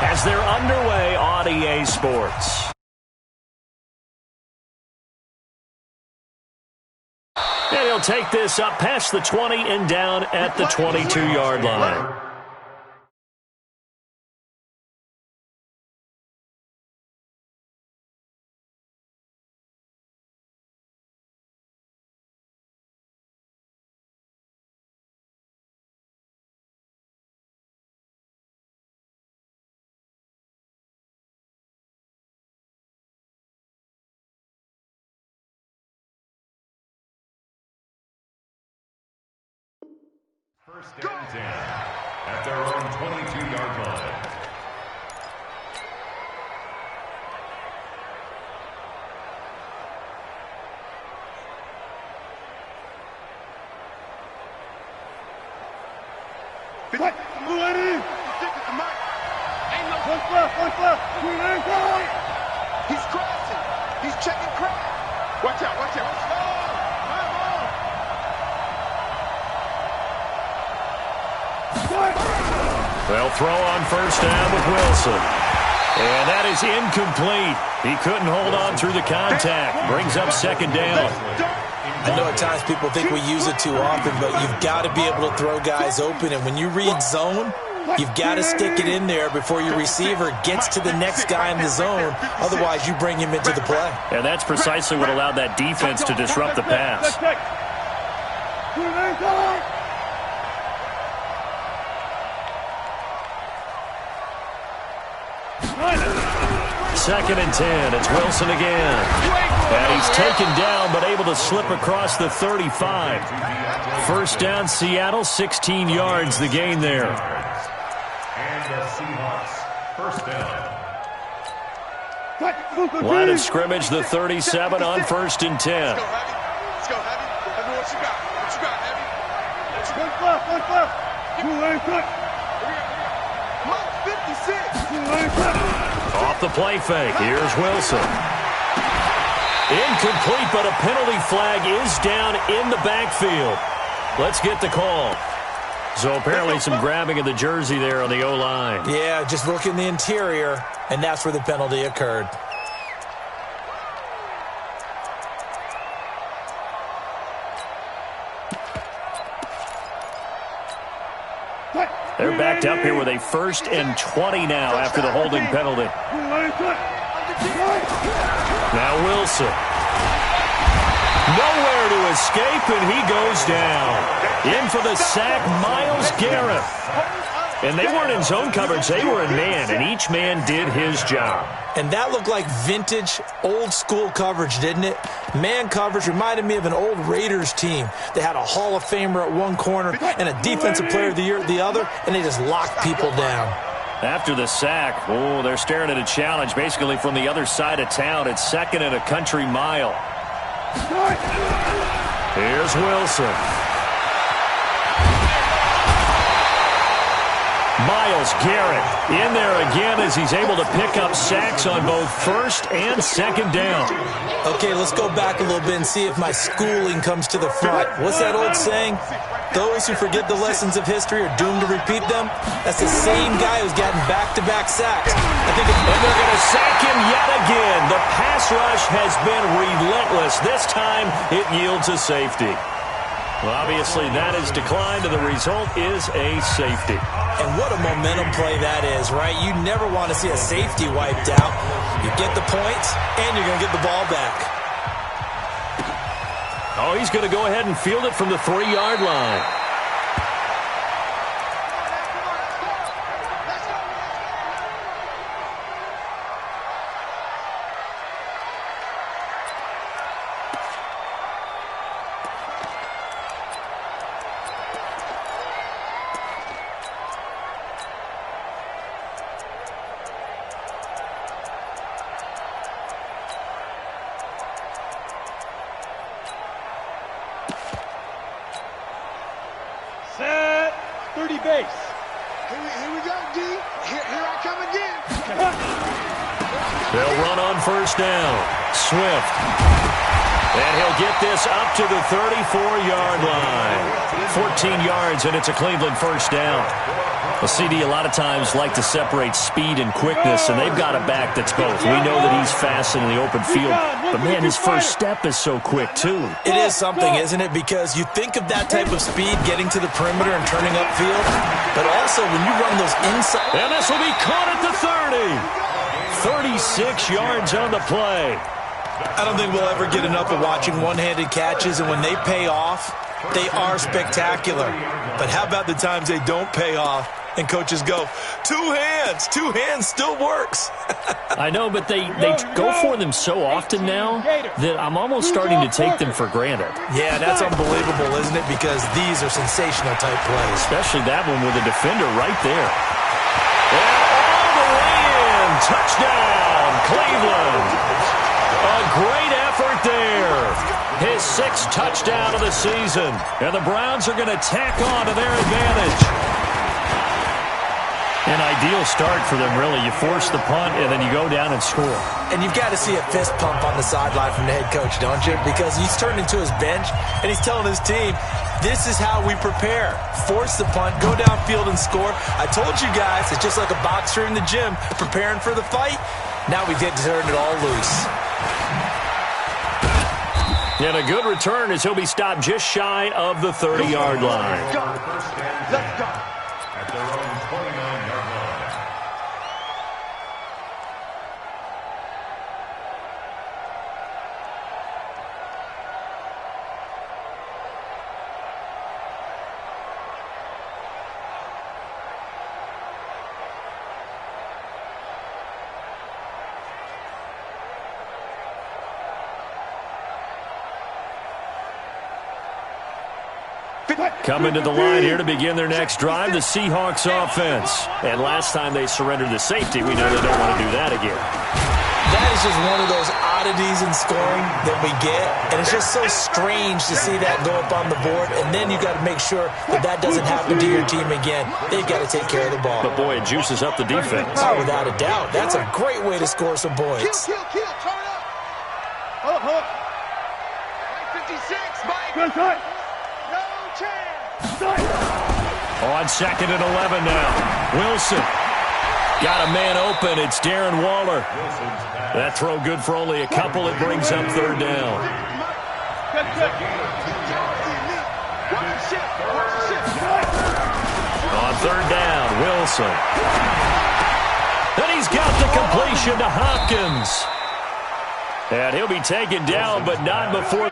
as they're underway on EA Sports. And he'll take this up past the 20 and down at the 22-yard line. First and 10 at their own 22-yard line. He's crossing. He's checking crack. Watch out, watch out. They'll throw on first down with Wilson. And that is incomplete. He couldn't hold on through the contact. Brings up second down. I know at times people think we use it too often, but you've got to be able to throw guys open. And when you read zone, you've got to stick it in there before your receiver gets to the next guy in the zone. Otherwise, you bring him into the play. And that's precisely what allowed that defense to disrupt the pass. Second and 10. It's Wilson again. And he's taken down but able to slip across the 35. First down, Seattle, 16 yards the gain there. And the Seahawks, first down. Line of scrimmage, the 37 on first and 10. Let's go, Heavy. Heavy, what you got? What you got, Heavy? Come on, 56. Off the play fake. Here's Wilson. Incomplete, but a penalty flag is down in the backfield. Let's get the call. So apparently some grabbing of the jersey there on the O-line. Yeah, just look in the interior, and that's where the penalty occurred. They're backed up here with a first and 20 now after the holding penalty. Now Wilson. Nowhere to escape, and he goes down. In for the sack, Myles Garrett. And they weren't in zone coverage. They were in man, and each man did his job. And that looked like vintage, old-school coverage, didn't it? Man coverage reminded me of an old Raiders team. They had a Hall of Famer at one corner and a Defensive Player of the Year at the other, and they just locked people down. After the sack, they're staring at a challenge basically from the other side of town. It's second and a country mile. Here's Wilson. Myles Garrett in there again as he's able to pick up sacks on both first and second down. Okay, let's go back a little bit and see if my schooling comes to the front. What's that old saying? Those who forget the lessons of history are doomed to repeat them. That's the same guy who's gotten back-to-back sacks. And they're going to sack him yet again. The pass rush has been relentless. This time it yields a safety. Well, obviously that has declined, and the result is a safety. And what a momentum play that is, right? You never want to see a safety wiped out. You get the points, and you're going to get the ball back. Oh, he's going to go ahead and field it from the 3-yard line. Set 30 base. Here we go, D. Here I come again. They'll run on first down. Swift. And he'll get this up to the 34-yard line. 14 yards, and it's a Cleveland first down. Well, CD, a lot of times like to separate speed and quickness, and they've got a back that's both. We know that he's fast in the open field, but, man, his first step is so quick, too. It is something, isn't it? Because you think of that type of speed getting to the perimeter and turning upfield, but also when you run those inside. And this will be caught at the 30. 36 yards on the play. I don't think we'll ever get enough of watching one-handed catches, and when they pay off, they are spectacular. But how about the times they don't pay off and coaches go, two hands still works. I know, but they go for them so often now that I'm almost starting to take them for granted. Yeah, that's unbelievable, isn't it? Because these are sensational type plays. Especially that one with a defender right there. And all the way in. Touchdown, Cleveland. A great effort there. His 6th touchdown of the season. And the Browns are going to tack on to their advantage. An ideal start for them, really. You force the punt, and then you go down and score. And you've got to see a fist pump on the sideline from the head coach, don't you? Because he's turned into his bench, and he's telling his team, this is how we prepare. Force the punt, go downfield and score. I told you guys, it's just like a boxer in the gym preparing for the fight. Now we get to turn it all loose. And a good return as he'll be stopped just shy of the 30-yard line. Let's go. At their own 29-yard line. Coming to the line here to begin their next drive, the Seahawks offense. And last time they surrendered the safety, we know they don't want to do that again. That is just one of those oddities in scoring that we get, and it's just so strange to see that go up on the board, and then you got to make sure that that doesn't happen to your team again. They've got to take care of the ball. But, boy, it juices up the defense. Oh, without a doubt. That's a great way to score some points. Kill, turn up. Hold up. 56, Mike. Good time. No chance. On 2nd and 11 now. Wilson. Got a man open. It's Darren Waller. That throw good for only a couple. It brings up 3rd down. On 3rd down, Wilson. And he's got the completion to Hopkins. And he'll be taken down, but not before.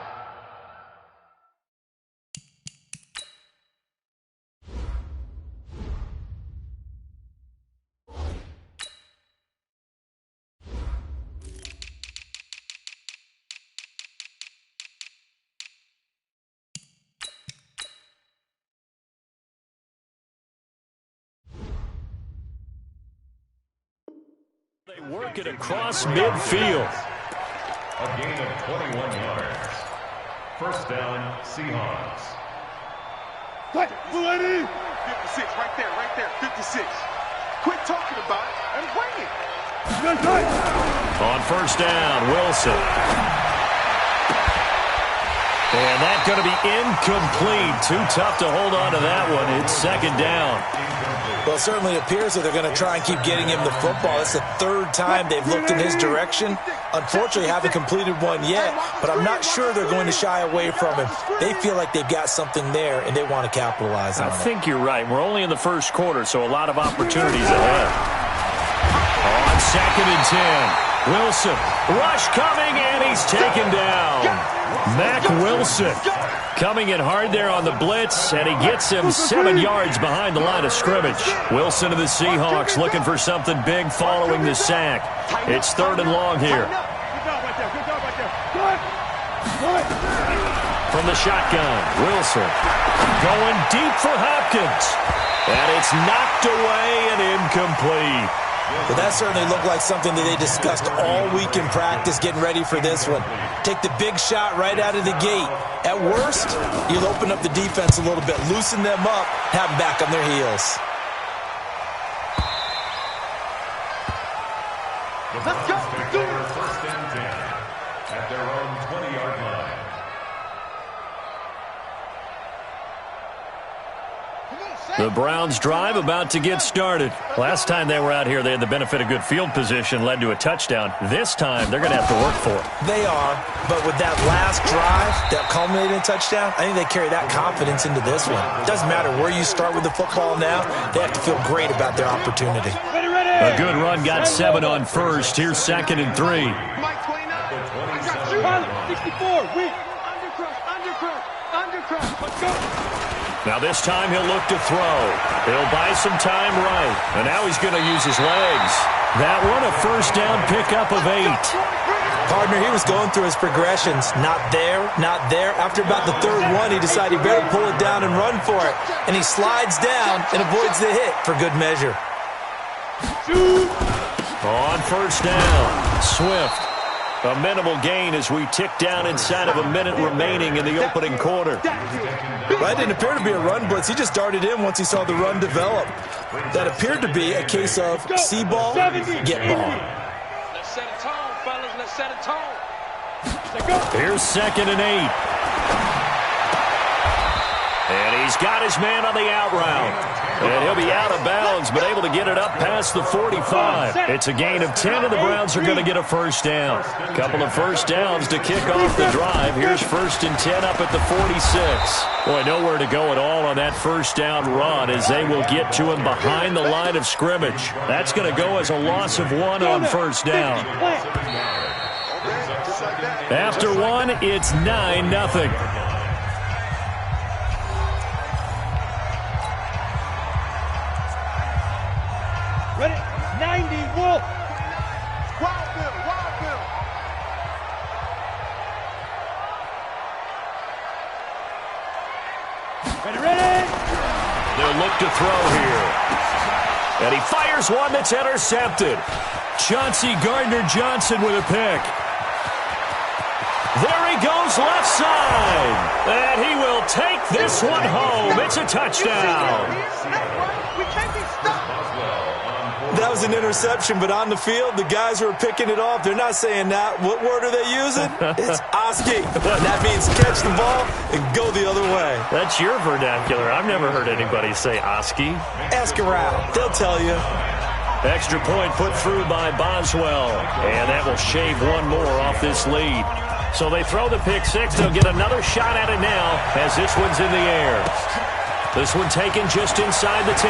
They work it across midfield. A gain of 21 yards. 1st down, Seahawks. 56, right there, 56. Quit talking about it and bring it. On 1st down, Wilson. And that's going to be incomplete. Too tough to hold on to that one. It's 2nd down. Well, it certainly appears that they're going to try and keep getting him the football. It's the 3rd time they've looked in his direction. Unfortunately, haven't completed one yet, but I'm not sure they're going to shy away from him. They feel like they've got something there, and they want to capitalize on it. I think you're right. We're only in the 1st quarter, so a lot of opportunities ahead. On 2nd and 10, Wilson. Rush coming, and he's taken down. Mack Wilson coming in hard there on the blitz, and he gets him 7 yards behind the line of scrimmage. Wilson of the Seahawks looking for something big following the sack. It's 3rd and long here. From the shotgun, Wilson going deep for Hopkins. And it's knocked away and incomplete. But that certainly looked like something that they discussed all week in practice getting ready for this one. Take the big shot right out of the gate. At worst, you'll open up the defense a little bit, loosen them up, have them back on their heels. Let's go. Take over 1st and 10 at their own 20-yard line. Come on, The Browns drive about to get started. Last time they were out here, they had the benefit of good field position, led to a touchdown. This time, they're going to have to work for it. They are, but with that last drive that culminated in a touchdown, I think they carry that confidence into this one. It doesn't matter where you start with the football now, they have to feel great about their opportunity. A good run got 7 on first. Here's 2nd and 3. Mike 29. I got you. 64, weak. Undercross. Let's go. Now this time he'll look to throw. He'll buy some time right. And now he's going to use his legs. That one a first down pickup of 8. Partner, he was going through his progressions. Not there, not there. After about the third one, he decided he better pull it down and run for it. And he slides down and avoids the hit for good measure. On first down, Swift. A minimal gain as we tick down inside of a minute remaining in the opening quarter. That didn't appear to be a run blitz. He just darted in once he saw the run develop. That appeared to be a case of see ball, get ball. Let's set a tone, fellas. Let's set a tone. Here's 2nd and 8. And he's got his man on the out route. And he'll be out of bounds, but able to get it up past the 45. It's a gain of 10, and the Browns are going to get a first down. A couple of first downs to kick off the drive. Here's 1st and 10 up at the 46. Boy, nowhere to go at all on that first down run as they will get to him behind the line of scrimmage. That's going to go as a loss of 1 on first down. After 1, it's 9-0. Ready? 90, Wolf. Wild Bill. Ready? They'll look to throw here. And he fires one that's intercepted. Chauncey Gardner-Johnson with a pick. There he goes left side. And he will take this one home. It's a touchdown. We can't be stopped. That was an interception, but on the field, the guys who are picking it off, they're not saying that. What word are they using? It's Oski. That means catch the ball and go the other way. That's your vernacular. I've never heard anybody say Oski. Ask around. They'll tell you. Extra point put through by Boswell. And that will shave one more off this lead. So they throw the pick 6. They'll get another shot at it now as this one's in the air. This one taken just inside the 10.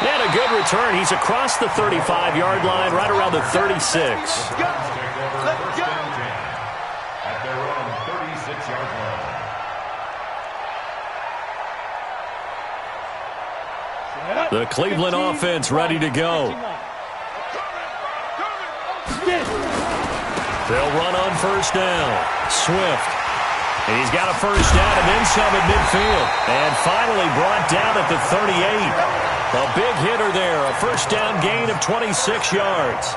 And a good return. He's across the 35-yard line, right around the 36. Let's go. At their own 36-yard line. The Cleveland offense ready to go. They'll run on first down. Swift. And he's got a first down and then some at midfield. And finally brought down at the 38. A big hitter there. A first down gain of 26 yards.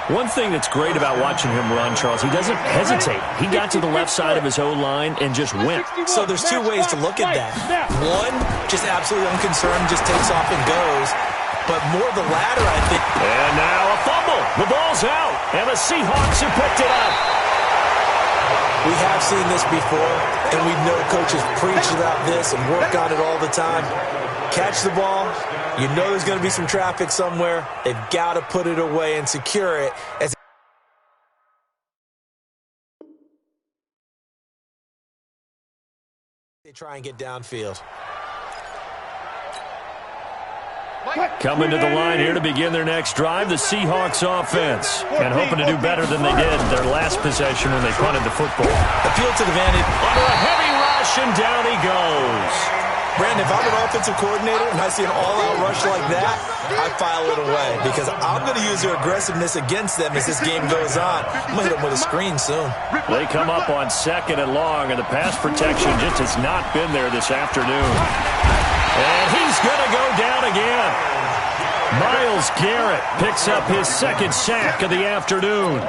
One thing that's great about watching him run, Charles, he doesn't hesitate. He got to the left side of his O-line and just went. So there's two ways to look at that. One, just absolutely unconcerned, just takes off and goes. But more the latter, I think. And now a fumble. The ball's out. And the Seahawks have picked it up. We have seen this before, and we know coaches preach about this and work on it all the time. Catch the ball. You know there's going to be some traffic somewhere. They've got to put it away and secure it as they try and get downfield. Coming to the line here to begin their next drive, the Seahawks offense. And hoping to do better than they did their last possession when they punted the football. Appeal to the vantage. Under a heavy rush, and down he goes. Brandon, if I'm an offensive coordinator and I see an all-out rush like that, I file it away because I'm going to use their aggressiveness against them as this game goes on. I'm going to hit them with a screen soon. They come up on 2nd and long, and the pass protection just has not been there this afternoon. And he's going to go down again. Myles Garrett picks up his 2nd sack of the afternoon.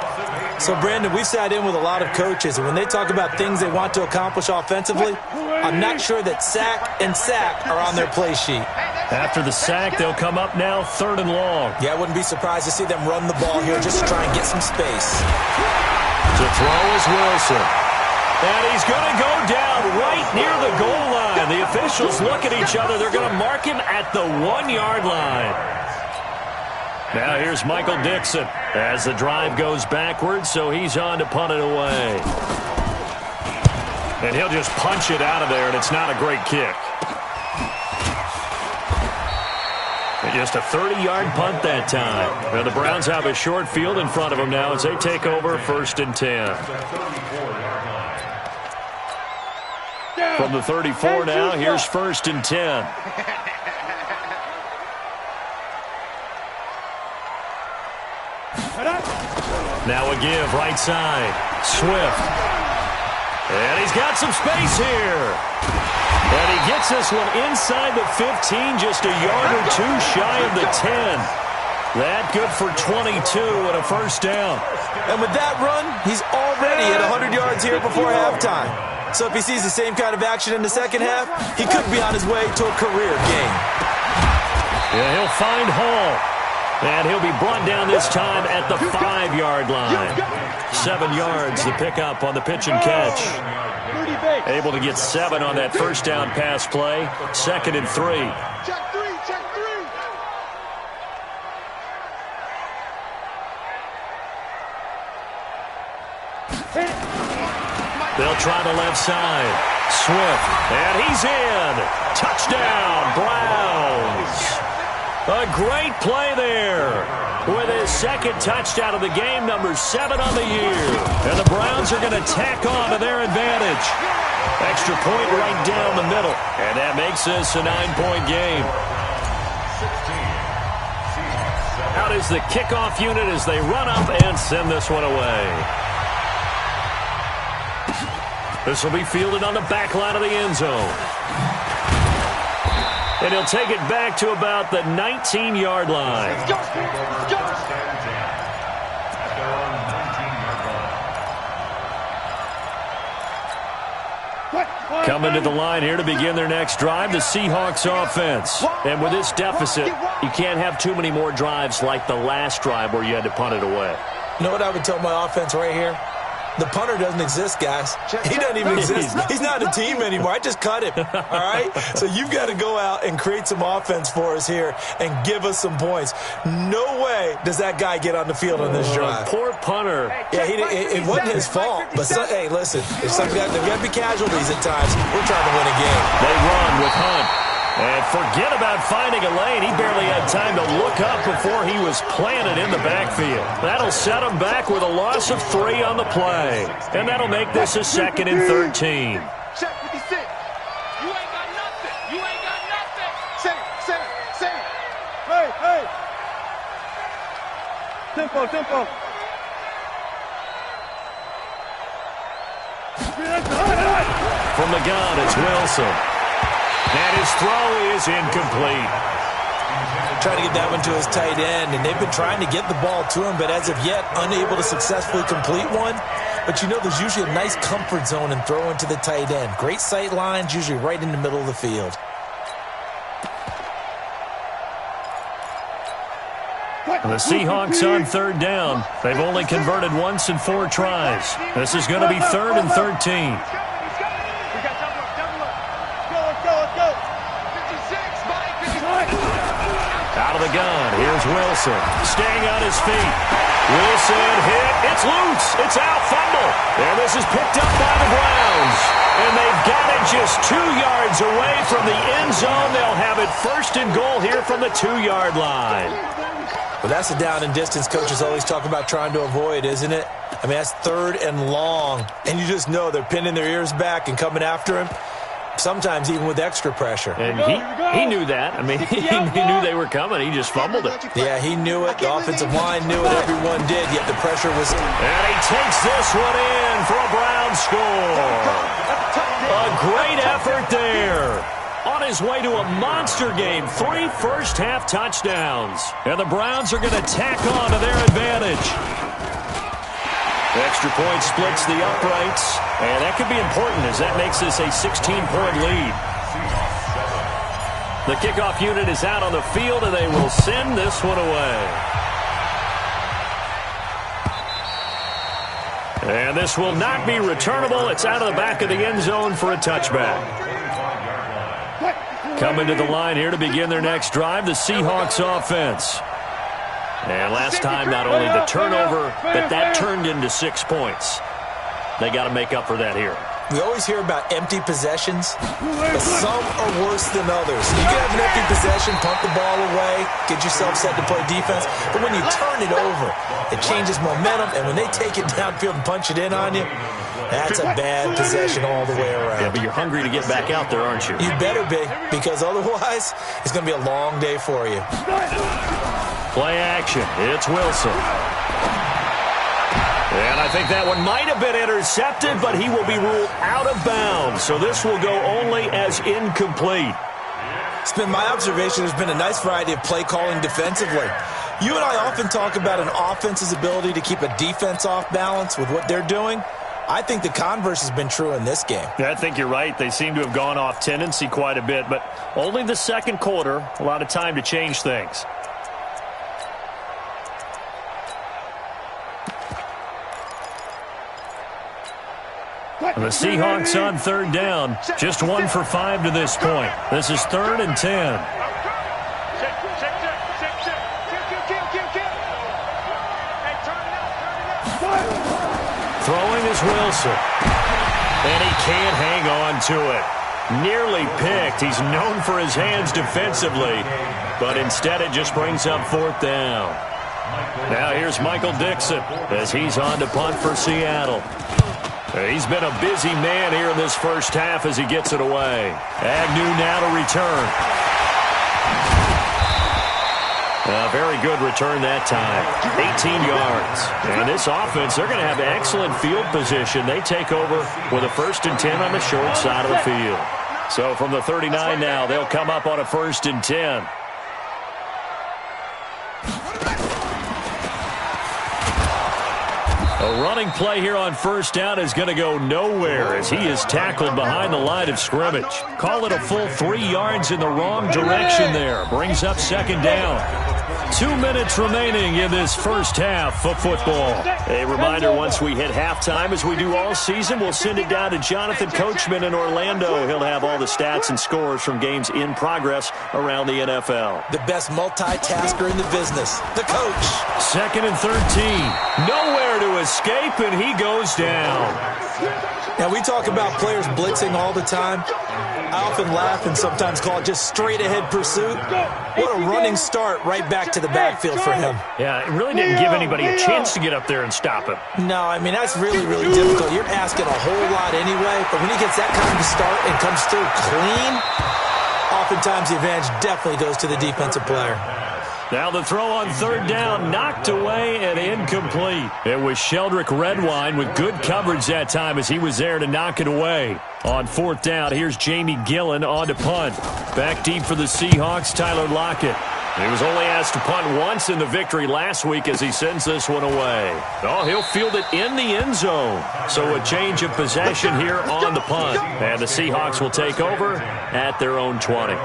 So, Brandon, we've sat in with a lot of coaches, and when they talk about things they want to accomplish offensively, I'm not sure that sack and sack are on their play sheet. After the sack, they'll come up now 3rd and long. Yeah, I wouldn't be surprised to see them run the ball here just to try and get some space. To throw is Wilson. And he's going to go down right near the goal line. line. The officials look at each other. They're going to mark him at the 1-yard line. Now here's Michael Dixon as the drive goes backwards, so he's on to punt it away. And he'll just punch it out of there, and it's not a great kick. Just a 30-yard punt that time. Now the Browns have a short field in front of them now as they take over 1st and 10. From the 34 now, here's 1st and 10. Now a give right side. Swift. And he's got some space here. And he gets this one inside the 15, just a yard or two shy of the 10. That good for 22 and a first down. And with that run, he's already at 100 yards here before halftime. So if he sees the same kind of action in the second half, he could be on his way to a career game. Yeah, he'll find Hall. And he'll be brought down this time at the 5-yard line. 7 yards the pickup on the pitch and catch. Able to get 7 on that first down pass play. 2nd and 3. Check 3, check 3. They'll try the left side. Swift. And he's in. Touchdown, Browns. A great play there. With his second touchdown of the game, number 7 on the year. And the Browns are going to tack on to their advantage. Extra point right down the middle. And that makes this a 9-point game. Out is the kickoff unit as they run up and send this one away. This will be fielded on the back line of the end zone. And he'll take it back to about the 19-yard line. Let's go. Let's go. Coming to the line here to begin their next drive, the Seahawks offense. And with this deficit, you can't have too many more drives like the last drive where you had to punt it away. You know what I would tell my offense right here? The punter doesn't exist, guys. He doesn't even exist. He's not a team anymore. I just cut him, all right? So you've got to go out and create some offense for us here and give us some points. No way does that guy get on the field on this drive. Poor punter. Yeah, it wasn't his fault. But, hey, listen, there's got to be casualties at times. We're trying to win a game. They run with Hunt. And forget about finding a lane. He barely had time to look up before he was planted in the backfield. That'll set him back with a loss of 3 on the play. And that'll make this a 2nd and 13. Check 56. You ain't got nothing. You ain't got nothing. Say it. Hey. Tempo. From the gun, it's Wilson. And his throw is incomplete. Trying to get that one to his tight end, and they've been trying to get the ball to him, but as of yet, unable to successfully complete one. But you know, there's usually a nice comfort zone in throwing to the tight end. Great sight lines, usually right in the middle of the field. The Seahawks on 3rd down. They've only converted once in 4 tries. This is going to be 3rd and 13. Out of the gun, here's Wilson. Staying on his feet. Wilson hit. It's loose. It's out. Fumble. And this is picked up by the Browns. And they've got it just 2 yards away from the end zone. They'll have it 1st and goal here from the 2-yard line. Well, that's the down and distance coaches always talk about trying to avoid, isn't it? I mean, that's 3rd and long. And you just know they're pinning their ears back and coming after him. Sometimes even with extra pressure. And he knew that. I mean, he knew they were coming. He just fumbled it. Yeah, he knew it. The offensive line knew it. Everyone did, yet the pressure was... And he takes this one in for a Brown score. A great effort there. On his way to a monster game. 3 first-half touchdowns. And the Browns are going to tack on to their advantage. Extra point splits the uprights, and that could be important as that makes this a 16-point lead. The kickoff unit is out on the field, and they will send this one away. And this will not be returnable. It's out of the back of the end zone for a touchback. Coming to the line here to begin their next drive, the Seahawks offense. And last time, not only the turnover, but that turned into 6 points. They got to make up for that here. We always hear about empty possessions, but some are worse than others. You can have an empty possession, punt the ball away, get yourself set to play defense, but when you turn it over, it changes momentum, and when they take it downfield and punch it in on you, that's a bad possession all the way around. Yeah, but you're hungry to get back out there, aren't you? You better be, because otherwise, it's going to be a long day for you. Play action. It's Wilson. And I think that one might have been intercepted, but he will be ruled out of bounds. So this will go only as incomplete. It's been my observation there's been a nice variety of play calling defensively. You and I often talk about an offense's ability to keep a defense off balance with what they're doing. I think the converse has been true in this game. Yeah, I think you're right. They seem to have gone off tendency quite a bit, but only the second quarter, a lot of time to change things. And the Seahawks on third down, just 1 for 5 to this point. This is 3rd and 10. Throwing is Wilson. And he can't hang on to it. Nearly picked. He's known for his hands defensively, but instead it just brings up 4th down. Now here's Michael Dixon as he's on to punt for Seattle. He's been a busy man here in this first half as he gets it away. Agnew now to return. A very good return that time. 18 yards. And this offense, they're going to have excellent field position. They take over with a 1st and 10 on the short side of the field. So from the 39 now, they'll come up on a 1st and 10. A running play here on 1st down is going to go nowhere as he is tackled behind the line of scrimmage. Call it a full 3 yards in the wrong direction there. Brings up 2nd down. 2 minutes remaining in this first half of football. A reminder, once we hit halftime, as we do all season, we'll send it down to Jonathan Coachman in Orlando. He'll have all the stats and scores from games in progress around the NFL. The best multitasker in the business, the coach. 2nd and 13. Nowhere to escape, and he goes down. Now, we talk about players blitzing all the time. I often laugh and sometimes call it just straight-ahead pursuit. What a running start right back to the backfield for him. Yeah, it really didn't give anybody a chance to get up there and stop him. No, I mean, that's really, really difficult. You're asking a whole lot anyway, but when he gets that kind of a start and comes through clean, oftentimes the advantage definitely goes to the defensive player. Now the throw on 3rd down, knocked away and incomplete. It was Sheldrick Redwine with good coverage that time as he was there to knock it away. On 4th down, here's Jamie Gillen on to punt. Back deep for the Seahawks, Tyler Lockett. He was only asked to punt once in the victory last week as he sends this one away. Oh, he'll field it in the end zone. So a change of possession here on the punt. And the Seahawks will take over at their own 20.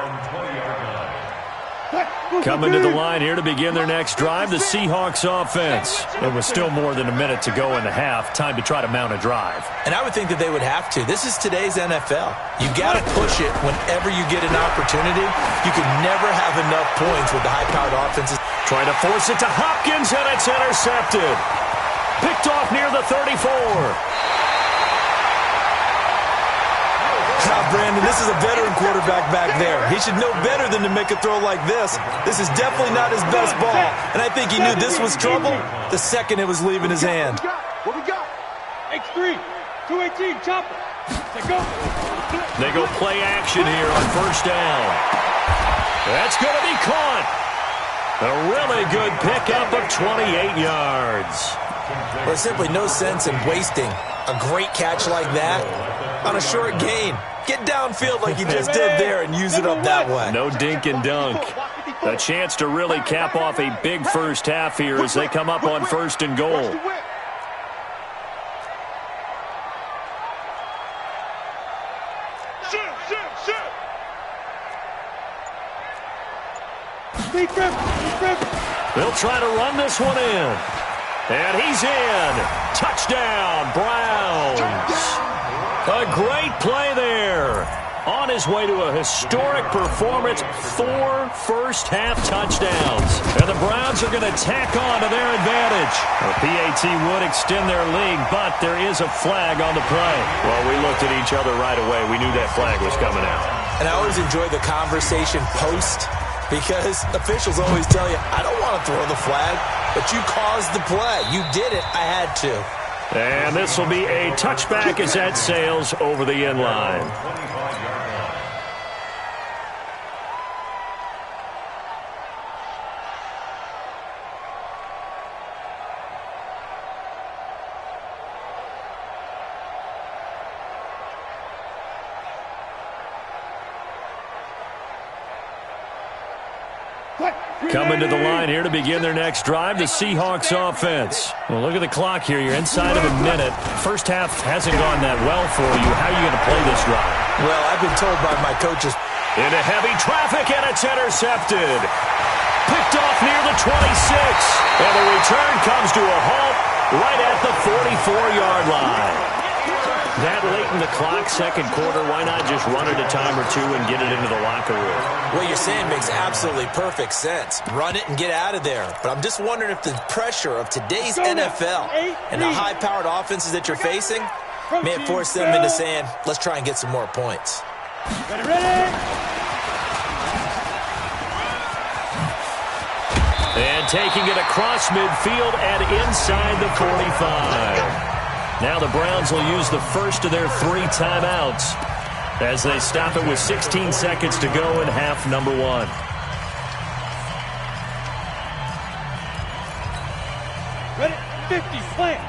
Coming to the line here to begin their next drive, the Seahawks offense. It was still more than a minute to go in the half. Time to try to mount a drive. And I would think that they would have to. This is today's NFL. You got to push it whenever you get an opportunity. You can never have enough points with the high-powered offenses. Trying to force it to Hopkins, and it's intercepted. Picked off near the 34. Brandon, this is a veteran quarterback back there. He should know better than to make a throw like this. This is definitely not his best ball, and I think he knew this was trouble the second it was leaving his hand. What we got? X3, 218, chopper. Let's go. They go play action here on 1st down. That's going to be caught. A really good pickup of 28 yards. There's simply no sense in wasting a great catch like that on a short gain. Get downfield like you just did there and use it up that way. No dink and dunk. A chance to really cap off a big first half here as they come up on 1st and goal. They'll try to run this one in. And he's in. Touchdown, Browns. A great play there. on his way to a historic performance, 4 first-half touchdowns. And the Browns are going to tack on to their advantage. A PAT would extend their lead, but there is a flag on the play. Well, we looked at each other right away. We knew that flag was coming out. And I always enjoy the conversation post, because officials always tell you, I don't want to throw the flag, but you caused the play. You did it. I had to. And this will be a touchback as that sails over the end line. Coming to the line here to begin their next drive, the Seahawks offense. Well, look at the clock here. You're inside of a minute. First half hasn't gone that well for you. How are you going to play this drive? Well, I've been told by my coaches. Into heavy traffic, and it's intercepted. Picked off near the 26. And the return comes to a halt right at the 44-yard line. That late in the clock, second quarter, why not just run it a time or two and get it into the locker room? What you're saying makes absolutely perfect sense. Run it and get out of there. But I'm just wondering if the pressure of today's NFL and the high-powered offenses that you're facing may have forced them into saying, let's try and get some more points. Ready? And taking it across midfield and inside the 45. Now the Browns will use the first of their 3 timeouts as they stop it with 16 seconds to go in half number 1. Ready? 50, slant.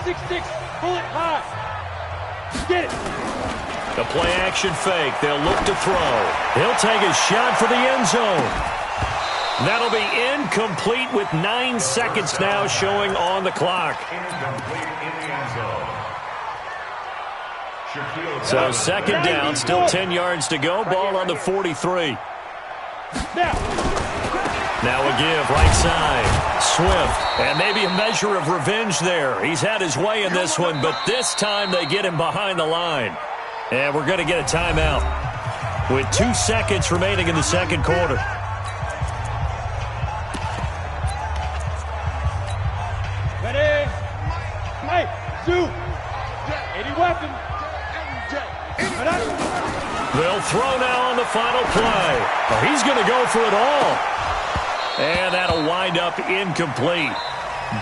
6-6, pull it high. Get it. A play-action fake. They'll look to throw. He'll take a shot for the end zone. That'll be incomplete with 9 seconds now showing on the clock. So second down, still 10 yards to go. Ball on the 43. Now a give, right side. Swift, and maybe a measure of revenge there. He's had his way in this one, but this time they get him behind the line. And we're going to get a timeout with 2 seconds remaining in the second quarter. Ready? Hey, shoot. 80 weapons. They'll throw now on the final play. Oh, he's going to go for it all. And that'll wind up incomplete.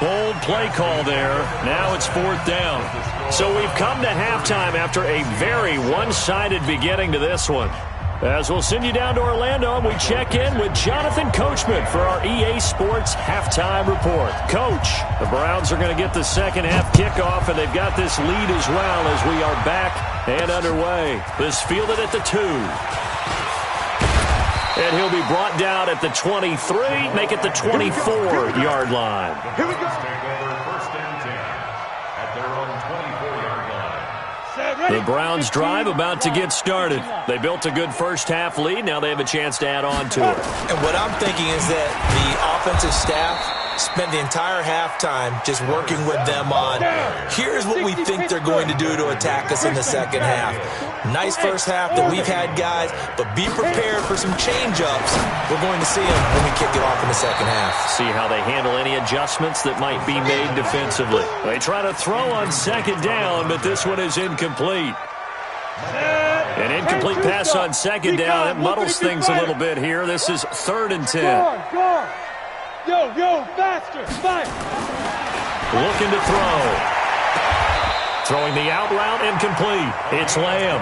Bold play call there. Now it's 4th down. So we've come to halftime after a very one-sided beginning to this one. As we'll send you down to Orlando, and we check in with Jonathan Coachman for our EA Sports Halftime Report. Coach, the Browns are going to get the second half kickoff, and they've got this lead as well as we are back and underway. This fielded at the 2. And he'll be brought down at the 23, make it the 24-yard line. Here we go. Take over 1st and 10 at their own 24-yard line. The Browns drive about to get started. They built a good first half lead. Now they have a chance to add on to it. And what I'm thinking is that the offensive staff spent the entire halftime just working with them on, here's what we think they're going to do to attack us in the second half. Nice first half that we've had, guys, but be prepared for some change-ups. We're going to see them when we kick it off in the second half. See how they handle any adjustments that might be made defensively. They try to throw on second down, but this one is incomplete. An incomplete pass on second down. That muddles things a little bit here. This is 3rd and 10. Yo, faster, fight. Looking to throw. Throwing the out route, incomplete. It's Lamb.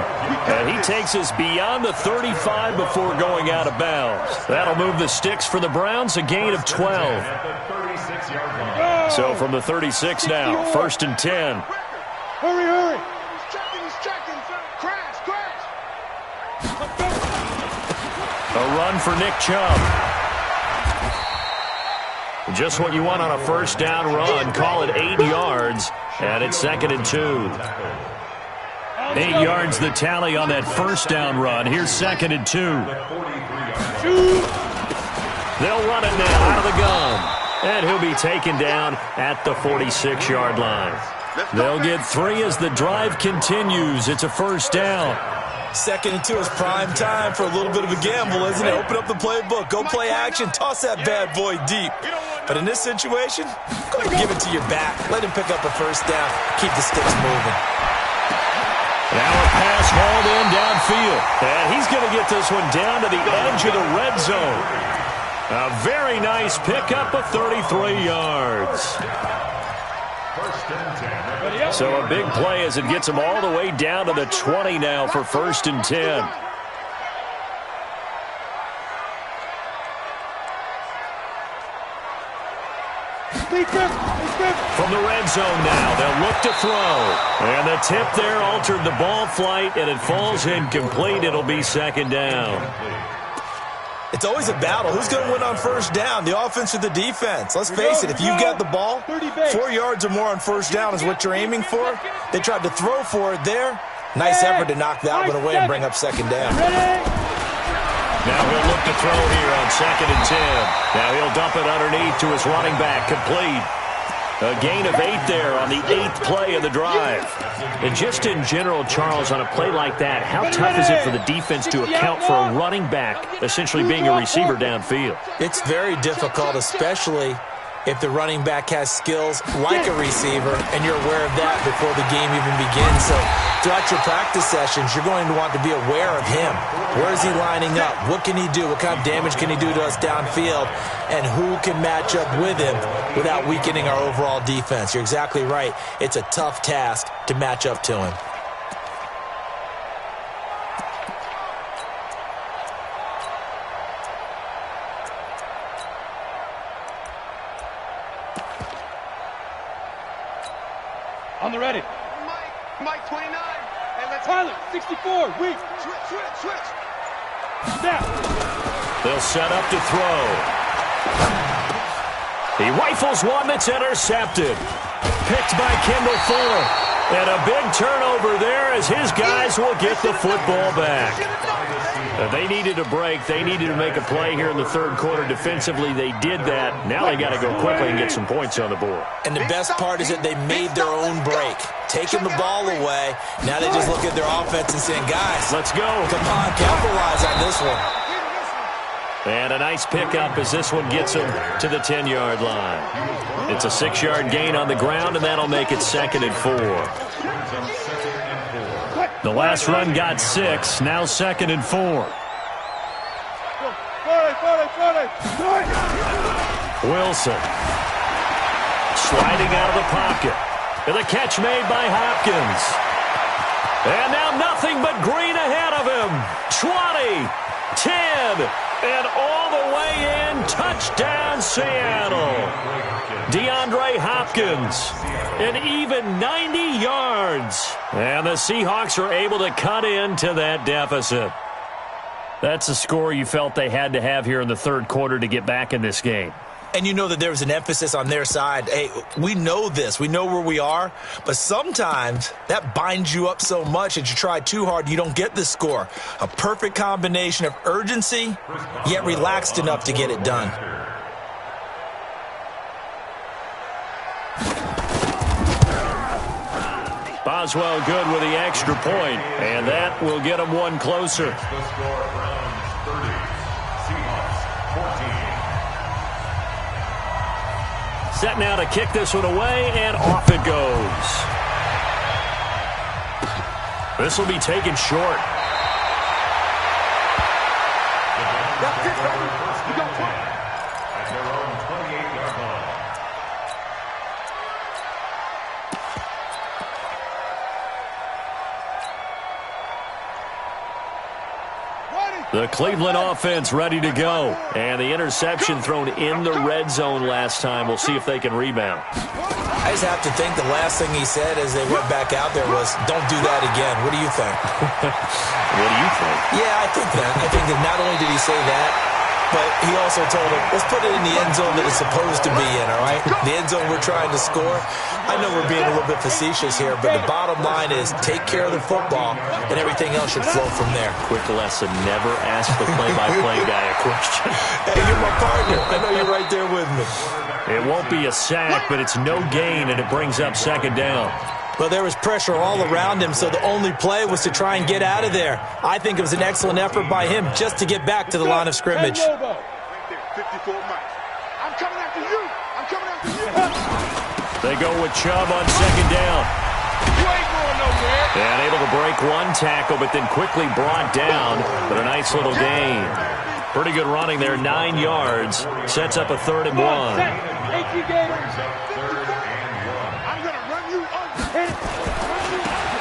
And he takes us beyond the 35 before going out of bounds. That'll move the sticks for the Browns, a gain of 12. So from the 36 now, 1st and 10. Hurry. He's checking. Crash. A run for Nick Chubb. Just what you want on a first down run. Call it 8 yards. And it's 2nd and 2. 8 yards the tally on that first down run. Here's 2nd and 2. They'll run it now out of the gun. And he'll be taken down at the 46-yard line. They'll get 3 as the drive continues. It's a first down. 2nd and 2 is prime time for a little bit of a gamble, isn't it? Open up the playbook, go play action, toss that bad boy deep. But in this situation, go ahead and give it to your back. Let him pick up a first down. Keep the sticks moving. Now a pass hauled in downfield. And he's going to get this one down to the edge of the red zone. A very nice pickup of 33 yards. So a big play as it gets him all the way down to the 20 now for 1st and 10. From the red zone now, they'll look to throw. And the tip there altered the ball flight, and it falls incomplete. It'll be 2nd down. It's always a battle. Who's going to win on 1st down, the offense or the defense? Let's face it, if you've got the ball, 4 yards or more on 1st down is what you're aiming for. They tried to throw for it there. Nice effort to knock that one away and bring up 2nd down. Now he'll look to throw here on 2nd and 10. Now he'll dump it underneath to his running back, complete. A gain of 8 there on the 8th play of the drive. And just in general, Charles, on a play like that, how tough is it for the defense to account for a running back essentially being a receiver downfield? It's very difficult, especially if the running back has skills like a receiver, and you're aware of that before the game even begins. So throughout your practice sessions, you're going to want to be aware of him. Where is he lining up? What can he do? What kind of damage can he do to us downfield? And who can match up with him without weakening our overall defense? You're exactly right. It's a tough task to match up to him. On the ready. Mike 29. Hey, let's Tyler, 64, weak. Switch. Snap. They'll set up to throw. He rifles one that's intercepted. Picked by Kendall Fuller. And a big turnover there as his guys will get the football back. They needed a break. They needed to make a play here in the 3rd quarter defensively. They did that. Now they got to go quickly and get some points on the board. And the best part is that they made their own break. Taking the ball away. Now they just look at their offense and saying, guys, let's go. Come on, capitalize on this one. And a nice pickup as this one gets him to the 10-yard line. It's a 6-yard gain on the ground, and that'll make it 2nd and 4. The last run got 6, now 2nd and 4. Wilson sliding out of the pocket. And the catch made by Hopkins. And now nothing but green ahead of him. 20, 10, and all the way in. Touchdown, Seattle. DeAndre Hopkins, an even 90 yards. And the Seahawks are able to cut into that deficit. That's a score you felt they had to have here in the 3rd quarter to get back in this game. And you know that there was an emphasis on their side. Hey, we know this. We know where we are. But sometimes that binds you up so much that you try too hard, you don't get the score. A perfect combination of urgency, yet relaxed enough to get it done. Boswell good with the extra point, and that will get them one closer. The score, Browns 30, Seahawks 14. Set now to kick this one away, and off it goes. This will be taken short. At their own 28-yard line. The Cleveland offense ready to go. And the interception thrown in the red zone last time. We'll see if they can rebound. I just have to think the last thing he said as they went back out there was, don't do that again. What do you think? What do you think? Yeah, I think that. I think that not only did he say that, but he also told him, let's put it in the end zone that it's supposed to be in, all right? The end zone we're trying to score. I know we're being a little bit facetious here, but the bottom line is take care of the football, and everything else should flow from there. Quick lesson, never ask the play-by-play guy a question. Hey, you're my partner. I know you're right there with me. It won't be a sack, but it's no gain, and it brings up 2nd down. Well, there was pressure all around him, so the only play was to try and get out of there. I think it was an excellent effort by him just to get back to the line of scrimmage. Right there, 54 Mike. I'm coming after you. I'm coming after you. They go with Chubb on second down. You ain't going nowhere. And able to break one tackle, but then quickly brought down. But a nice little gain. Pretty good running there, 9 yards. Sets up a 3rd and 1.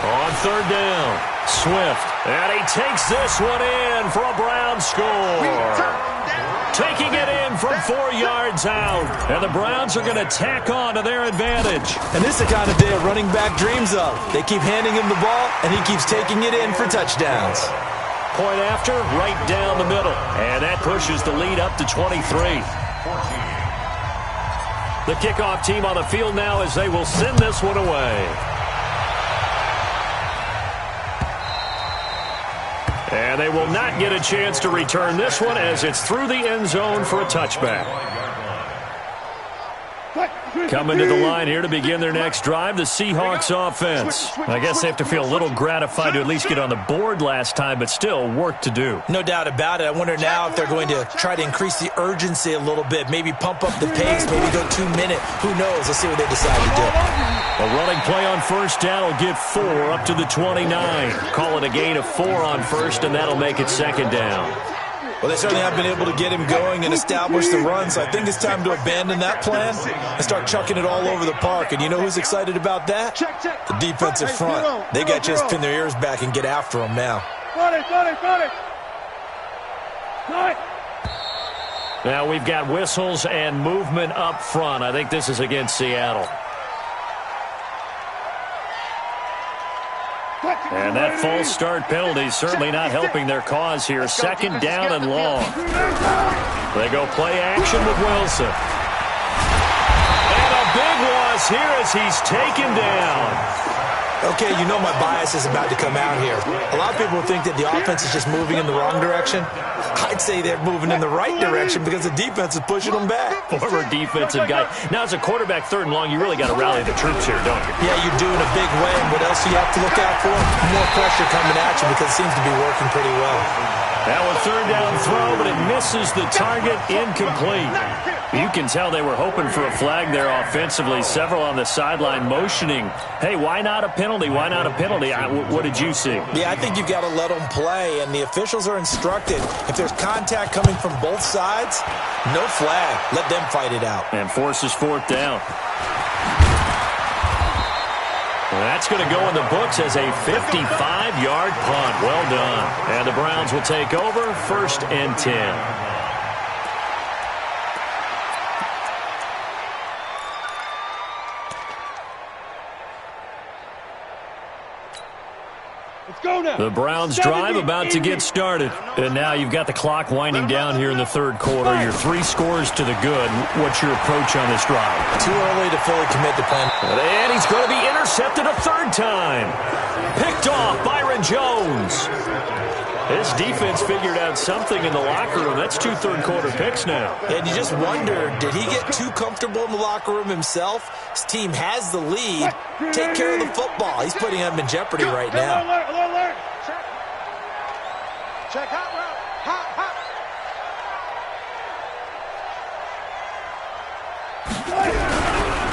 On 3rd down, Swift. And he takes this one in for a Browns score. Taking it in from 4 yards out. And the Browns are going to tack on to their advantage. And this is the kind of day a running back dreams of. They keep handing him the ball, and he keeps taking it in for touchdowns. Point after, right down the middle. And that pushes the lead up to 23. The kickoff team on the field now as they will send this one away. And they will not get a chance to return this one as it's through the end zone for a touchback. Coming to the line here to begin their next drive, the Seahawks offense. I guess they have to feel a little gratified to at least get on the board last time, but still work to do. No doubt about it. I wonder now if they're going to try to increase the urgency a little bit, maybe pump up the pace, maybe go 2 minute. Who knows? Let's see what they decide to do. A running play on first down will get 4 up to the 29. Call it a gain of 4 on first, and that'll make it 2nd down. Well, they certainly have been able to get him going and establish the run, so I think it's time to abandon that plan and start chucking it all over the park. And you know who's excited about that? The defensive front. They got to just pin their ears back and get after him now. Now we've got whistles and movement up front. I think this is against Seattle. And that false start penalty certainly not helping their cause here. 2nd down and long. They go play action with Wilson. And a big loss here as he's taken down. Okay, you know my bias is about to come out here. A lot of people think that the offense is just moving in the wrong direction. I'd say they're moving in the right direction because the defense is pushing them back. Former defensive guy. Now, as a quarterback, 3rd and long, you really got to rally the troops here, don't you? Yeah, you do in a big way. And what else do you have to look out for? More pressure coming at you because it seems to be working pretty well. Now a 3rd down throw, but it misses the target, incomplete. You can tell they were hoping for a flag there offensively. Several on the sideline motioning, hey, why not a penalty? Why not a penalty? What did you see? Yeah, I think you've got to let them play, and the officials are instructed. If there's contact coming from both sides, no flag. Let them fight it out. And forces 4th down. That's going to go in the books as a 55-yard punt. Well done. And the Browns will take over 1st and 10. The Browns drive about to get started. And now you've got the clock winding down here in the 3rd quarter. You're 3 scores to the good. What's your approach on this drive? Too early to fully commit to plan. And he's going to be intercepted a 3rd time. Picked off Byron Jones. This defense figured out something in the locker room. That's 2 third-quarter picks now. And you just wonder, did he get too comfortable in the locker room himself? His team has the lead. Take care of the football. He's putting them in jeopardy right now. Alert. Check hot route. Hot.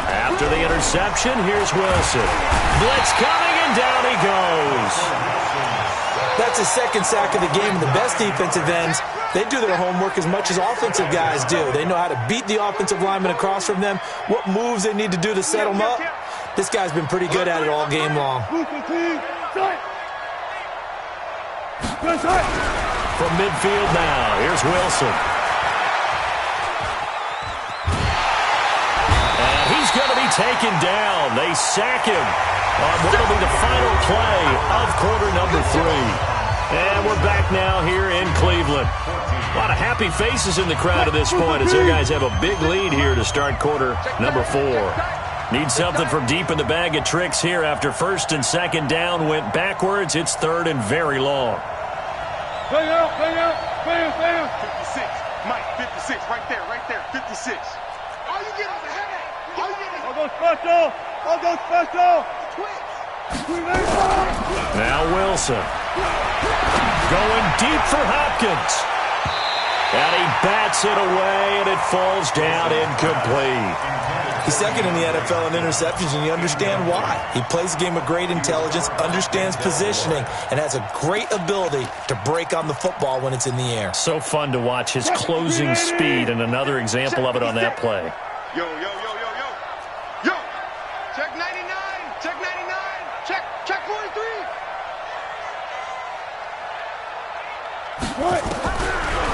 After the interception, here's Wilson. Blitz coming, and down he goes. That's his 2nd sack of the game. The best defensive ends, they do their homework as much as offensive guys do. They know how to beat the offensive lineman across from them, what moves they need to do to set them up. This guy's been pretty good at it all game long. From midfield now, here's Wilson. And he's going to be taken down. They sack him on what will be the final play of quarter number 3. And we're back now here in Cleveland. A lot of happy faces in the crowd at this point as their guys have a big lead here to start quarter number 4. Need something from deep in the bag of tricks here after 1st and 2nd down went backwards. It's 3rd and very long. Bang out. 56. Mike, 56. Right there. 56. All you get is a headache. I'll go special. Twitch. Now Wilson. Going deep for Hopkins. And he bats it away, and it falls down incomplete. He's second in the NFL in interceptions, and you understand why. He plays a game of great intelligence, understands positioning, and has a great ability to break on the football when it's in the air. So fun to watch his closing speed, and another example of it on that play. Yo, yo, yo, yo, yo. Yo. Check 99. Check 99. Check 43.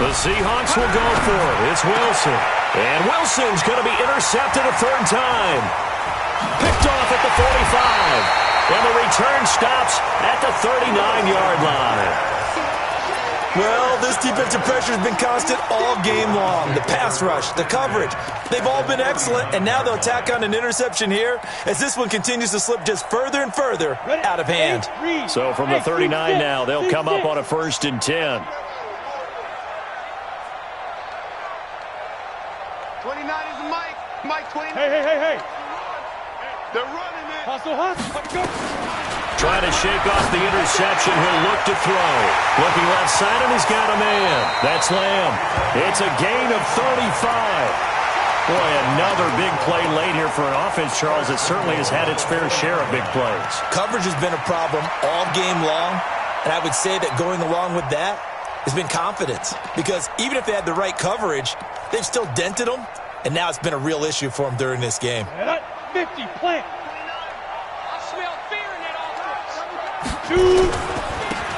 The Seahawks will go for it. It's Wilson. And Wilson's going to be intercepted a third time. Picked off at the 45. And the return stops at the 39-yard line. Well, this defensive pressure has been constant all game long. The pass rush, the coverage, they've all been excellent, and now they'll tack on an interception here as this one continues to slip just further and further out of hand. So from the 39 now, they'll come up on a 1st and 10. 29 is Mike. Mike 29. Hey. They're running it. Hustle. Go. Trying to shake off the interception. He'll look to throw. Looking left side, and he's got a man. That's Lamb. It's a gain of 35. Boy, another big play late here for an offense, Charles, that certainly has had its fair share of big plays. Coverage has been a problem all game long, and I would say that going along with that has been confidence. Because even if they had the right coverage, they've still dented them, and now it's been a real issue for them during this game. 50, plant. I smell fear in that offense.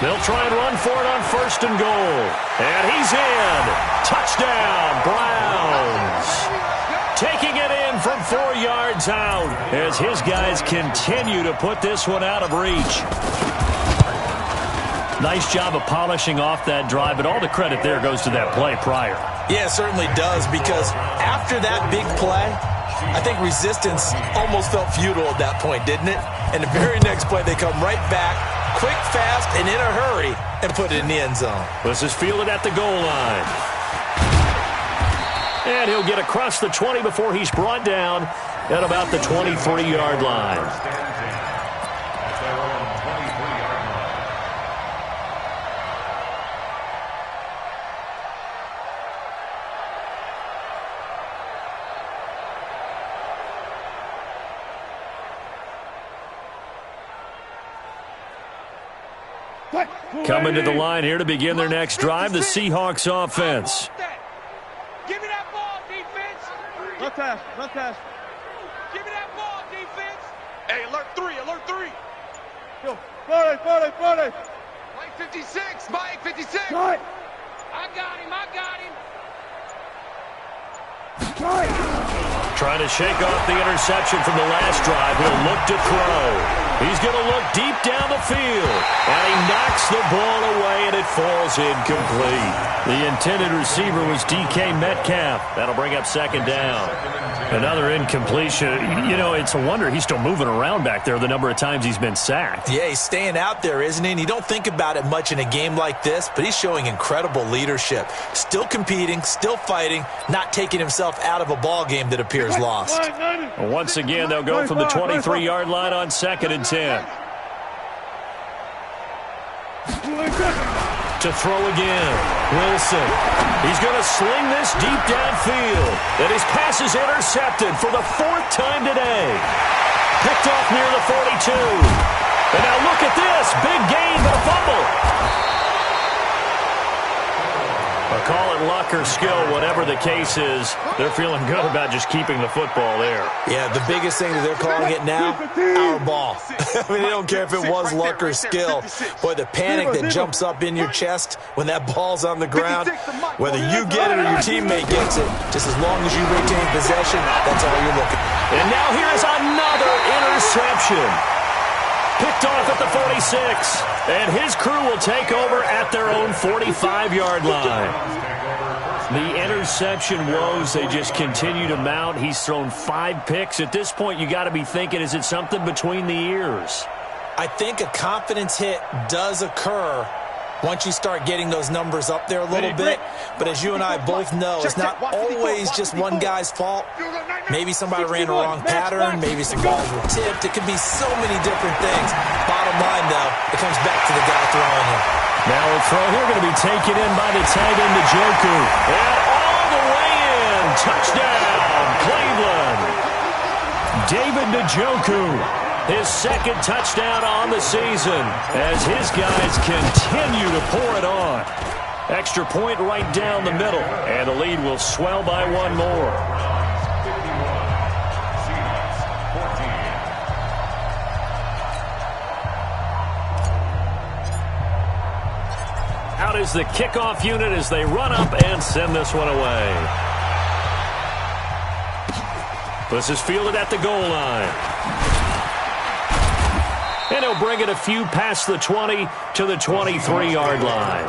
They'll try and run for it on 1st and goal. And he's in. Touchdown, Browns. Taking it in from 4 yards out as his guys continue to put this one out of reach. Nice job of polishing off that drive, but all the credit there goes to that play prior. Yeah, it certainly does, because after that big play, I think resistance almost felt futile at that point, didn't it? And the very next play, they come right back, quick, fast, and in a hurry, and put it in the end zone. This is fielded at the goal line. And he'll get across the 20 before he's brought down at about the 23-yard line. Coming to the line here to begin their next drive, the Seahawks offense. Give me that ball, defense. Left pass. Give me that ball, defense. Hey, alert 3. Yo, 40. Mike 56. Mike 56. Cut. I got him. Trying to shake off the interception from the last drive. He'll look to throw. He's going to look deep down the field. And he knocks the ball away, and it falls incomplete. The intended receiver was DK Metcalf. That'll bring up 2nd down. Another incompletion. You know, it's a wonder he's still moving around back there the number of times he's been sacked. Yeah, he's staying out there, isn't he? And you don't think about it much in a game like this, but he's showing incredible leadership. Still competing, still fighting, not taking himself out of a ball game that appears lost. Once again, they'll go from the 23-yard line on 2nd and 10. To throw again. Wilson. He's going to sling this deep downfield. And his pass is intercepted for the 4th time today. Picked off near the 42. And now look at this. Big gain, but a fumble. Call it luck or skill, whatever the case is. They're feeling good about just keeping the football there. Yeah, the biggest thing that they're calling it now, our ball. I mean, they don't care if it was luck or skill. Boy, the panic that jumps up in your chest when that ball's on the ground, whether you get it or your teammate gets it, just as long as you retain possession, that's all you're looking for. And now here's another interception. Picked off at the 46. And his crew will take over at their own 45-yard line. The interception woes, they just continue to mount. He's thrown 5 picks. At this point, you got to be thinking, is it something between the ears? I think a confidence hit does occur once you start getting those numbers up there a little bit. But as you and I both know, it's not always just one guy's fault. Maybe somebody ran a wrong pattern. Maybe some balls were tipped. It could be so many different things. Bottom line, though, it comes back to the guy throwing him. Now a throw here going to be taken in by the tight end, Njoku. And all the way in. Touchdown, Cleveland. David Njoku, his second touchdown on the season as his guys continue to pour it on. Extra point right down the middle, and the lead will swell by one more. Out is the kickoff unit as they run up and send this one away. This is fielded at the goal line. And he'll bring it a few past the 20 to the 23-yard line.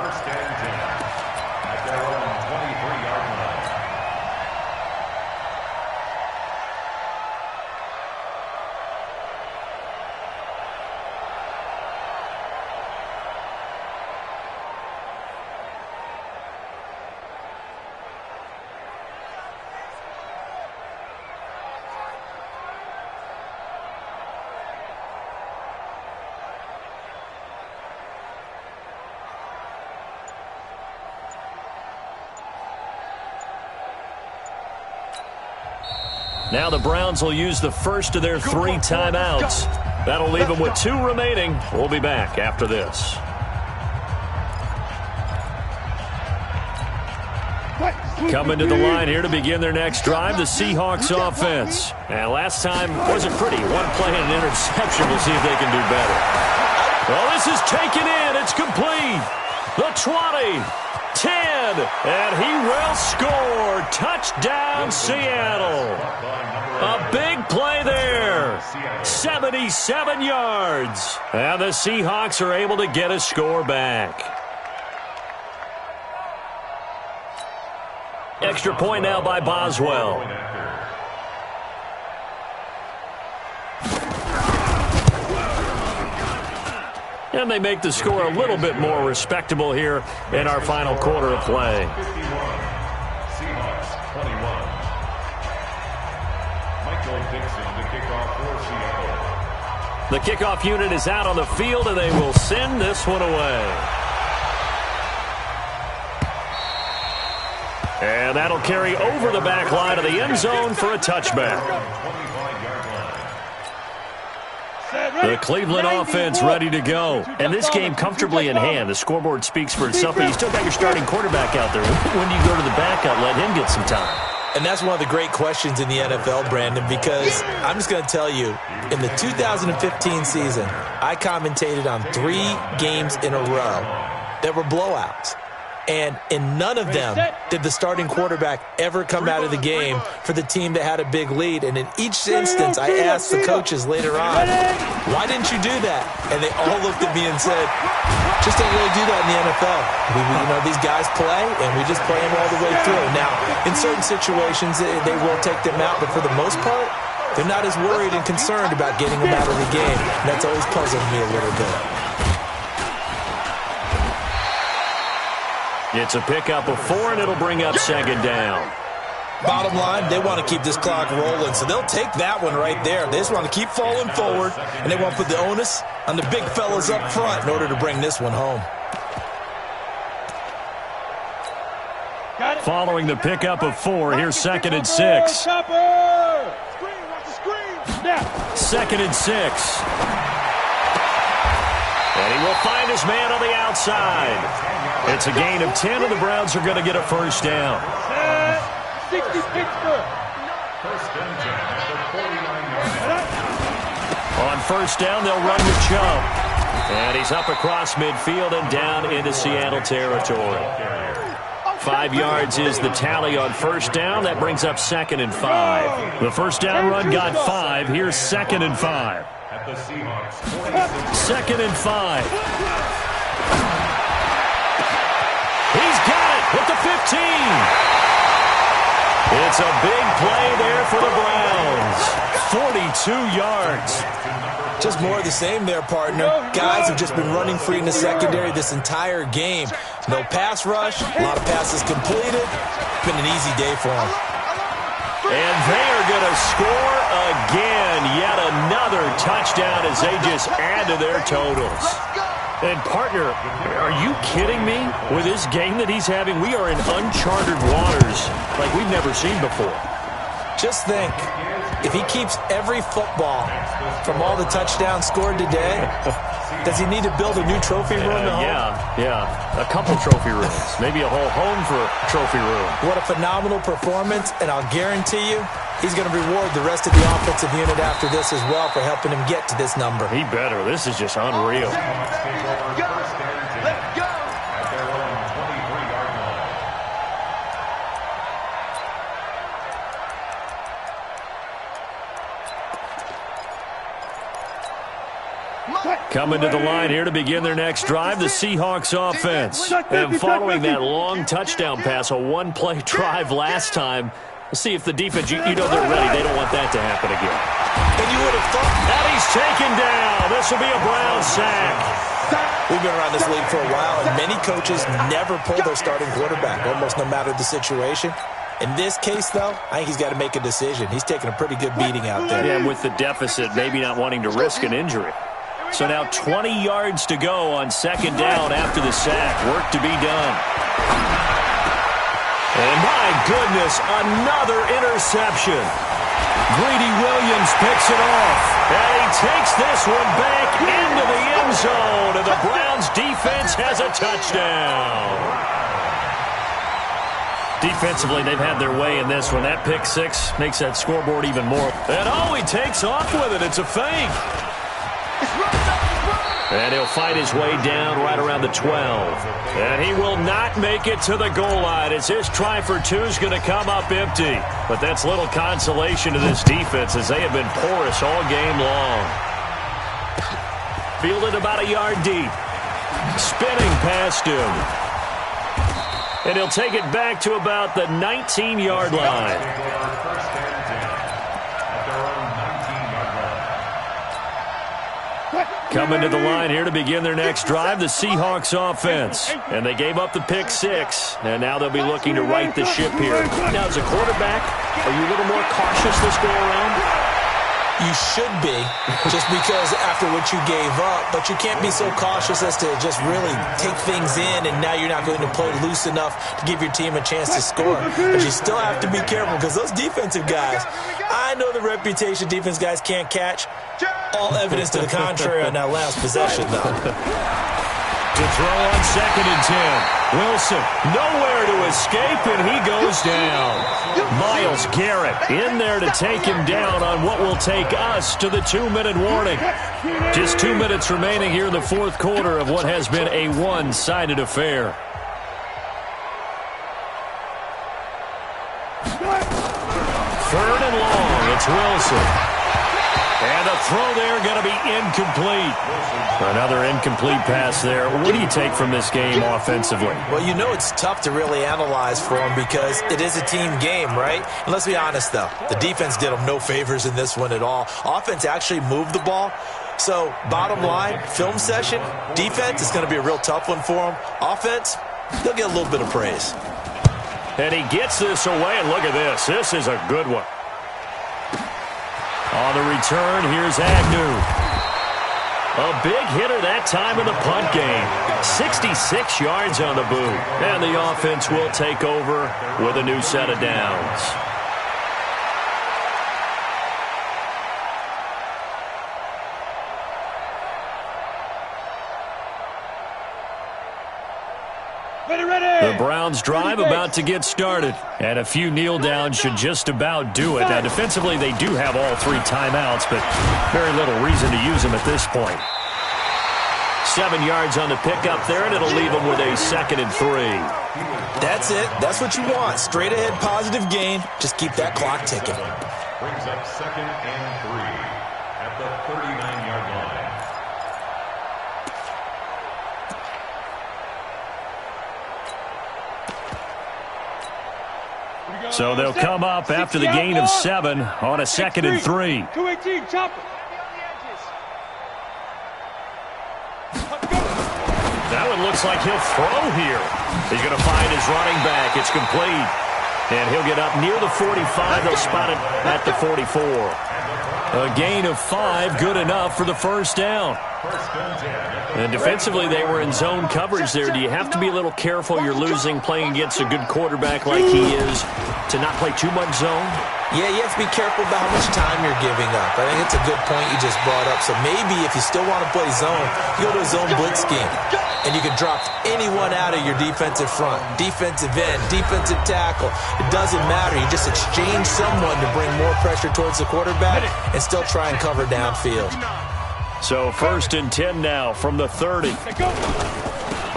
Now the Browns will use the first of their 3 timeouts. That'll leave them with 2 remaining. We'll be back after this. Coming to the line here to begin their next drive, the Seahawks offense. And last time wasn't pretty. One play and an interception. We'll see if they can do better. Well, this is taken in. It's complete. The 20. 10, and he will score. Touchdown, Seattle. A big play there. 77 yards. And the Seahawks are able to get a score back. Extra point now by Boswell. And they make the score a little bit more respectable here in our final quarter of play. Seahawks 21. Michael Dixon, the kickoff for Seattle. The kickoff unit is out on the field, and they will send this one away. And that'll carry over the back line of the end zone for a touchback. The Cleveland offense ready to go. And this game comfortably in hand. The scoreboard speaks for itself, but you still got your starting quarterback out there. When do you go to the backup, let him get some time? And that's one of the great questions in the NFL, Brandon, because I'm just going to tell you, in the 2015 season, I commentated on 3 games in a row that were blowouts. And in none of them did the starting quarterback ever come out of the game for the team that had a big lead. And in each instance, I asked the coaches later on, why didn't you do that? And they all looked at me and said, just don't really do that in the NFL. These guys play, and we just play them all the way through. Now, in certain situations, they will take them out, but for the most part, they're not as worried and concerned about getting them out of the game. And that's always puzzled me a little bit. It's a pickup of 4, and it'll bring up second down. Bottom line, they want to keep this clock rolling, so they'll take that one right there. They just want to keep falling forward, and they want to put the onus on the big fellas up front in order to bring this one home. Following the pickup of 4, here's 2nd and 6. 2nd and 6. And he will find his man on the outside. It's a gain of 10, and the Browns are going to get a first down. 60 Pittsburgh. On first down, they'll run with Chubb. And he's up across midfield and down into Seattle territory. 5 yards is the tally on first down. That brings up 2nd and 5. The first down run got 5. Here's 2nd and 5. 2nd and 5. He's got it at the 15. It's a big play there for the Browns. 42 yards. Just more of the same there, partner. Guys have just been running free in the secondary this entire game. No pass rush, a lot of passes completed. Been an easy day for them. And they are going to score again. Yet another touchdown as they just add to their totals. And, partner, are you kidding me? With this game that he's having, we are in uncharted waters like we've never seen before. Just think, if he keeps every football from all the touchdowns scored today, does he need to build a new trophy room at home? Yeah. A couple trophy rooms. Maybe a whole home for a trophy room. What a phenomenal performance, and I'll guarantee you he's going to reward the rest of the offensive unit after this as well for helping him get to this number. He better. This is just unreal. Let's go. At their own 23-yard line. Coming to the line here to begin their next drive, the Seahawks offense. And following that long touchdown pass, a one-play drive last time, let's see if the defense, you know they're ready. They don't want that to happen again. And you would have thought. And he's taken down. This will be a Brown sack. We've been around this league for a while, and many coaches never pull their starting quarterback, almost no matter the situation. In this case, though, I think he's got to make a decision. He's taking a pretty good beating out there. Yeah, with the deficit, maybe not wanting to risk an injury. So now 20 yards to go on second down after the sack. Work to be done. And my goodness, another interception. Greedy Williams picks it off. And he takes this one back into the end zone. And the Browns defense has a touchdown. Defensively, they've had their way in this one. That pick six makes that scoreboard even more. And oh, he takes off with it. It's a fake. And he'll fight his way down right around the 12. And he will not make it to the goal line as his try for two is going to come up empty. But that's little consolation to this defense as they have been porous all game long. Fielded about a yard deep. Spinning past him. And he'll take it back to about the 19-yard line. Coming to the line here to begin their next drive, the Seahawks offense. And they gave up the pick six, and now they'll be looking to right the ship here. Now, as a quarterback, are you a little more cautious this go around? You should be, just because after what you gave up, but you can't be so cautious as to just really take things in, and now you're not going to play loose enough to give your team a chance to score. But you still have to be careful because those defensive guys, I know the reputation defense guys can't catch. All evidence to the contrary on that last possession, though. To throw on second and 10. Wilson, nowhere to escape, and he goes down. Myles Garrett in there to take him down on what will take us to the 2-minute warning. Just 2 minutes remaining here in the fourth quarter of what has been a one-sided affair. Third and long, it's Wilson. And the throw there going to be incomplete. Another incomplete pass there. What do you take from this game offensively? Well, you know it's tough to really analyze for them because it is a team game, right? And let's be honest, though. The defense did them no favors in this one at all. Offense actually moved the ball. So, bottom line, film session, defense is going to be a real tough one for them. Offense, they'll get a little bit of praise. And he gets this away, and look at this. This is a good one. On the return, here's Agnew. A big hitter that time in the punt game. 66 yards on the boot. And the offense will take over with a new set of downs. The Browns drive about to get started. And a few kneel downs should just about do it. Now, defensively, they do have all three timeouts, but very little reason to use them at this point. 7 yards on the pickup there, and it'll leave them with a 2nd and 3. That's it. That's what you want. Straight ahead, positive gain. Just keep that clock ticking. Brings up 2nd and 3 at the 39-yard line. So they'll come up after the gain of 7 on a 2nd and 3. 218, chop it. That one looks like he'll throw here. He's going to find his running back. It's complete. And he'll get up near the 45. They'll spot it at the 44. A gain of 5, good enough for the first down. And defensively, they were in zone coverage there. Do you have to be a little careful? You're losing playing against a good quarterback like he is to not play too much zone? Yeah, you have to be careful about how much time you're giving up. I think it's a good point you just brought up. So maybe if you still want to play zone, you go to a zone blitz scheme. And you can drop anyone out of your defensive front, defensive end, defensive tackle. It doesn't matter. You just exchange someone to bring more pressure towards the quarterback and still try and cover downfield. So 1st and 10 now from the 30.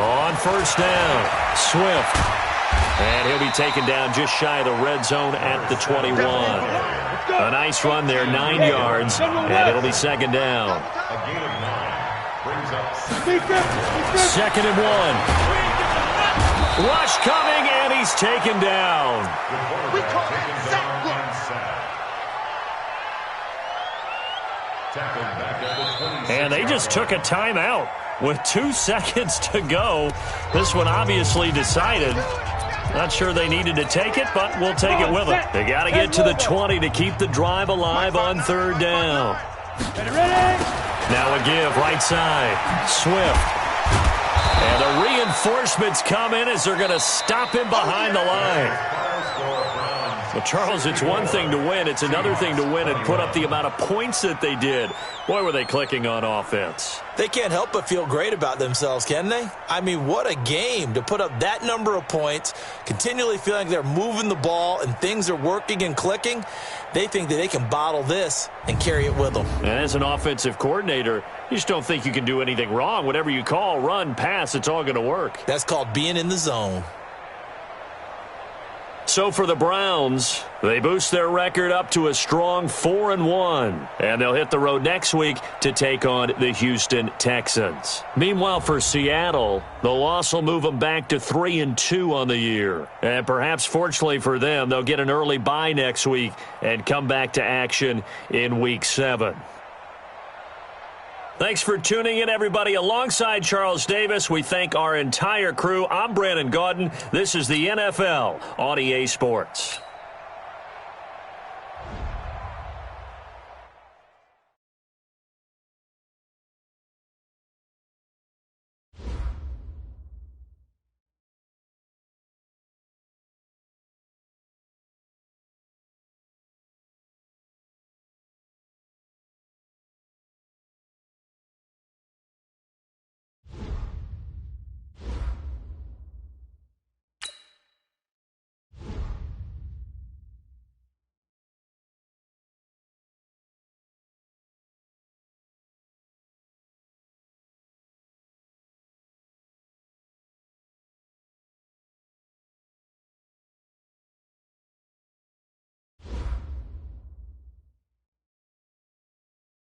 On first down, Swift. And he'll be taken down just shy of the red zone at the 21. A nice run there, 9 yards, and it'll be 2nd down. A gain of 9 brings up 2nd and 1. Rush coming, and he's taken down. We call it sack block. And they just took a timeout with 2 seconds to go. This one obviously decided. Not sure they needed to take it, but we'll take it with them. They got to get to the 20 to keep the drive alive on 3rd down. Now a give, right side. Swift. And the reinforcements come in as they're going to stop him behind the line. Well, Charles, it's one thing to win. It's another thing to win and put up the amount of points that they did. Boy, were they clicking on offense. They can't help but feel great about themselves, can they? I mean, what a game to put up that number of points, continually feeling like they're moving the ball and things are working and clicking. They think that they can bottle this and carry it with them. And as an offensive coordinator, you just don't think you can do anything wrong. Whatever you call, run, pass, it's all going to work. That's called being in the zone. So for the Browns, they boost their record up to a strong 4-1. And they'll hit the road next week to take on the Houston Texans. Meanwhile, for Seattle, the loss will move them back to 3-2 on the year. And perhaps fortunately for them, they'll get an early bye next week and come back to action in Week 7. Thanks for tuning in, everybody. Alongside Charles Davis, we thank our entire crew. I'm Brandon Gaudin. This is the NFL on EA Sports.